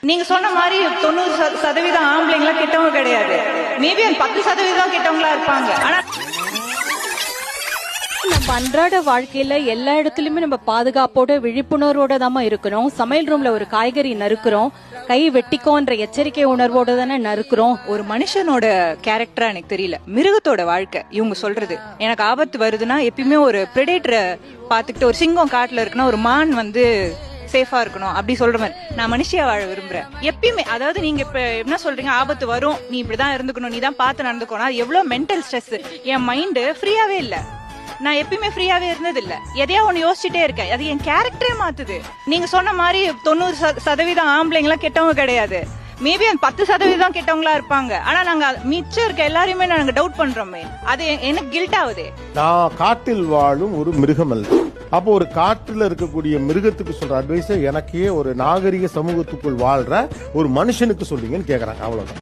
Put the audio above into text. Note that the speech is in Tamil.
நீங்க சொன்ன மாதிரி 90% ஆம்பளைங்களா கெட்டவங்க கிடையாது. மேபி 10% கெட்டவங்களா இருப்பாங்க. ஆனா நம்ம அன்றாட வாழ்க்கையில எல்லா இடத்துலயுமே நம்ம பாதுகாப்போட விழிப்புணர்வோட தான் இருக்கணும். சமையல் ரூம்ல ஒரு காய்கறி நறுக்கிறோம், கை வெட்டிக்கோன்ற எச்சரிக்கை உணர்வோட தானே நறுக்கிறோம். ஒரு மனுஷனோட கேரக்டரா எனக்கு தெரியல, மிருகத்தோட வாழ்க்கை இவங்க சொல்றது. எனக்கு ஆபத்து வருதுன்னா எப்பயுமே ஒரு பிரெடேட்டரை பாத்துக்கிட்டு, ஒரு சிங்கம் காட்டுல இருக்குன்னா ஒரு மான் சேஃபா இருக்கணும் அப்படி சொல்ற மாதிரி நான் மனுஷியா வாழ விரும்புறேன் எப்பயுமே. அதாவது நீங்க இப்ப என்ன சொல்றீங்க, ஆபத்து வரும், நீ இப்படிதான் இருந்துக்கணும், நீ தான் பார்த்து நடந்துக்கணும். அது எவ்வளவு மென்டல் ஸ்ட்ரெஸ். என் மைண்ட் ஃப்ரீயாவே இல்ல. நான் எப்பயுமே ஃப்ரீயாவே இருந்தது இல்ல. எதையா ஒண்ணு யோசிச்சுட்டே இருக்கேன். அது என் கேரக்டரே மாத்துது. நீங்க சொன்ன மாதிரி 90% ஆம்பளைங்களா கெட்டவங்க கிடையாது. மேபி 10% கெட்டவங்களா இருப்பாங்க. ஆனா நாங்க மிச்சம் இருக்க எல்லாரையுமே நாங்க டவுட் பண்றோமே, அது எனக்கு கில்ட் ஆகுது. நான் காட்டில் வாழும் ஒரு மிருகம் அல்ல. அப்போ ஒரு காட்டுல இருக்கக்கூடிய மிருகத்துக்கு சொல்ற அட்வைஸ் எனக்கே ஒரு நாகரிக சமூகத்துக்குள் வாழ்ற ஒரு மனுஷனுக்கு சொல்றீங்கன்னு கேக்குறாங்க. அவ்வளவுதான்.